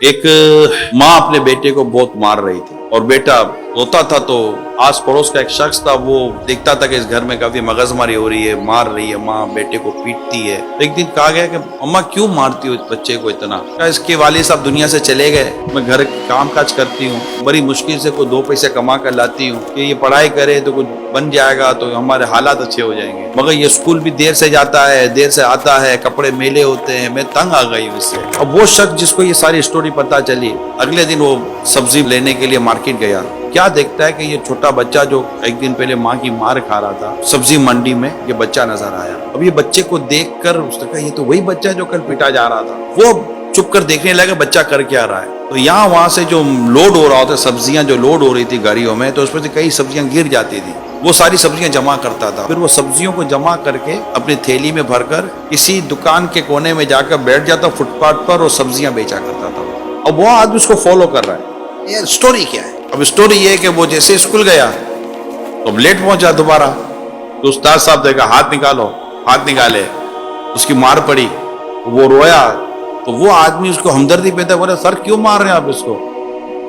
ایک ماں اپنے بیٹے کو بہت مار رہی تھی اور بیٹا روتا تھا، تو آس پڑوس کا ایک شخص تھا، وہ دیکھتا تھا کہ اس گھر میں کافی مغز ماری ہو رہی ہے، مار رہی ہے ماں، بیٹے کو پیٹتی ہے۔ ایک دن کہا گیا کہ اماں کیوں مارتی ہو اس بچے کو اتنا؟ کہا اس کے والد صاحب دنیا سے چلے گئے، میں گھر کام کاج کرتی ہوں، بڑی مشکل سے کوئی 2 پیسے کما کر لاتی ہوں کہ یہ پڑھائی کرے تو کچھ بن جائے گا تو ہمارے حالات اچھے ہو جائیں گے، مگر یہ اسکول بھی دیر سے جاتا ہے، دیر سے آتا ہے، کپڑے میلے ہوتے ہیں، میں تنگ آ گئی ہوں اس سے۔ اب وہ شخص جس کو یہ ساری اسٹوری پتا چلی، اگلے دن وہ سبزی لینے کے لیے مارکیٹ گیا، کیا دیکھتا ہے کہ یہ چھوٹا بچہ جو ایک دن پہلے ماں کی مار کھا رہا تھا، سبزی منڈی میں یہ بچہ نظر آیا۔ اب یہ بچے کو دیکھ کر اس نے کہا یہ تو وہی بچہ ہے جو کل پیٹا جا رہا تھا۔ وہ چپ کر دیکھنے لگا بچہ کر کیا رہا ہے، تو یہاں وہاں سے جو لوڈ ہو رہا ہوتا، سبزیاں جو لوڈ ہو رہی تھی گاڑیوں میں، تو اس میں سے کئی سبزیاں گر جاتی تھی، وہ ساری سبزیاں جمع کرتا تھا، پھر وہ سبزیوں کو جمع کر کے اپنی تھیلی میں بھر کر کسی دکان کے کونے میں جا کر بیٹھ جاتا فٹ پاتھ پر اور سبزیاں بیچا کرتا تھا۔ اب وہ آدمی اس کو فالو کر رہا ہے۔ یہ اسٹوری کیا ہے؟ اب اسٹوری یہ ہے کہ وہ جیسے اسکول گیا تو اب لیٹ پہنچا دوبارہ، تو استاد صاحب دیکھا ہاتھ نکالو، ہاتھ نکالے، اس کی مار پڑی، وہ رویا، تو وہ آدمی اس کو ہمدردی پیدا بولے سر کیوں مار رہے ہیں آپ اس کو؟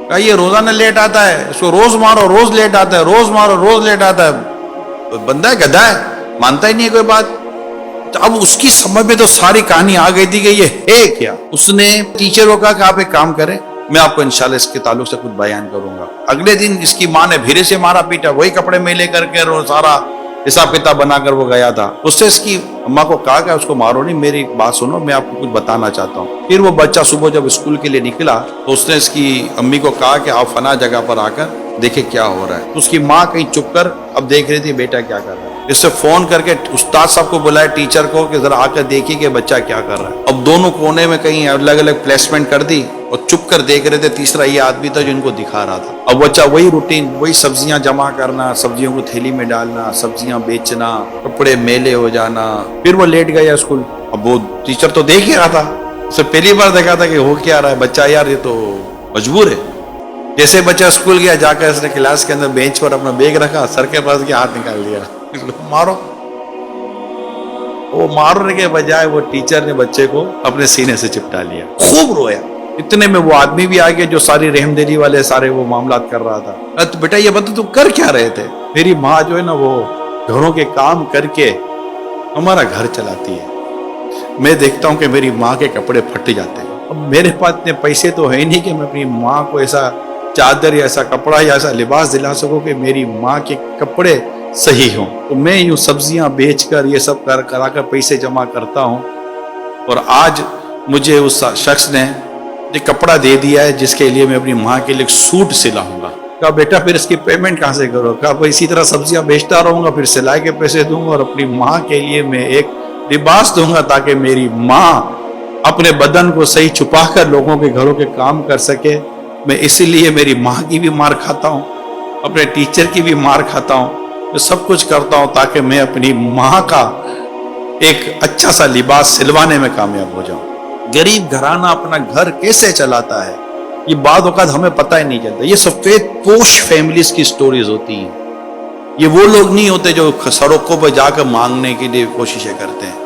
کہا یہ روزانہ لیٹ آتا ہے، اس کو روز مارو روز لیٹ آتا ہے، روز مارو روز لیٹ آتا ہے، بندہ ہے گدھا ہے، مانتا ہی نہیں ہے کوئی بات۔ اب اس کی سمجھ میں تو ساری کہانی آ گئی تھی کہ یہ ہے کیا۔ اس نے ٹیچر کو کہا کہ آپ ایک کام کریں، میں آپ کو انشاءاللہ اس کے تعلق سے کچھ بیان کروں گا۔ اگلے دن اس کی ماں نے پھر سے مارا پیٹا، وہی کپڑے میلے کر کے اور سارا حساب کتاب بنا کر وہ گیا تھا۔ اس سے اس کی اماں کو کہا کہ اس کو مارو نہیں، میری ایک بات سنو، میں آپ کو کچھ بتانا چاہتا ہوں۔ پھر وہ بچہ صبح جب اسکول کے لیے نکلا تو اس نے اس کی امی کو کہا کہ آپ فلاں جگہ پر آ کر دیکھیں کیا ہو رہا ہے۔ تو اس کی ماں کہیں چھپ کر اب دیکھ رہی تھی بیٹا کیا کر رہا ہے۔ اس سے فون کر کے استاد صاحب کو بلایا، ٹیچر کو، کہ ذرا آ کر دیکھیے کہ بچہ کیا کر رہا ہے۔ اب دونوں کونے میں کہیں الگ الگ پلیسمنٹ کر دی اور چپ کر دیکھ رہے تھے، تیسرا یہ آدمی تھا جو ان کو دکھا رہا تھا۔ اب بچہ وہی روٹین، وہی سبزیاں جمع کرنا، سبزیوں کو تھیلی میں ڈالنا، سبزیاں بیچنا، کپڑے میلے ہو جانا، پھر وہ لیٹ گیا اسکول۔ اب وہ ٹیچر تو دیکھ ہی رہا تھا، اسے پہلی بار دیکھا تھا کہ ہو کیا رہا ہے بچہ، یار یہ تو مجبور ہے۔ جیسے بچہ اسکول گیا، جا کر اس نے کلاس کے اندر بینچ پر اپنا بیگ رکھا، سر کے پاس گیا، ہاتھ نکال دیا، مارو۔ وہ مارنے کے بجائے وہ ٹیچر نے بچے کو اپنے سینے سے چپٹا لیا، خوب رویا۔ اتنے میں وہ آدمی بھی آ گیا جو ساری رحم دلی والے سارے وہ معاملات کر رہا تھا۔ تو بیٹا یہ بتا تم کر کیا رہے تھے؟ میری ماں جو ہے نا وہ گھروں کے کام کر کے ہمارا گھر چلاتی ہے، میں دیکھتا ہوں کہ میری ماں کے کپڑے پھٹ جاتے ہیں، اب میرے پاس اتنے پیسے تو ہے نہیں کہ میں اپنی ماں کو ایسا چادر یا ایسا کپڑا یا ایسا لباس دلا سکوں کہ میری ماں کے کپڑے صحیح ہوں، تو میں یوں سبزیاں بیچ کر یہ سب کرا کر پیسے جمع کرتا ہوں، اور آج مجھے اس شخص نے یہ کپڑا دے دیا ہے جس کے لیے میں اپنی ماں کے لیے ایک سوٹ سلاؤں گا۔ کہا بیٹا پھر اس کی پیمنٹ کہاں سے کرو؟ کہا اسی طرح سبزیاں بیچتا رہوں گا، پھر سلائی کے پیسے دوں گا، اور اپنی ماں کے لیے میں ایک لباس دوں گا تاکہ میری ماں اپنے بدن کو صحیح چھپا کر لوگوں کے گھروں کے کام کر سکے۔ میں اسی لیے میری ماں کی بھی مار کھاتا ہوں، اپنے ٹیچر کی بھی مار کھاتا ہوں، میں سب کچھ کرتا ہوں تاکہ میں اپنی ماں کا ایک اچھا سا لباس سلوانے میں کامیاب ہو جاؤں۔ غریب گھرانہ اپنا گھر کیسے چلاتا ہے یہ بعض اوقات ہمیں پتہ ہی نہیں چلتا۔ یہ سفید پوش فیملیز کی سٹوریز ہوتی ہیں، یہ وہ لوگ نہیں ہوتے جو سڑکوں پہ جا کر مانگنے کے لیے کوششیں کرتے ہیں۔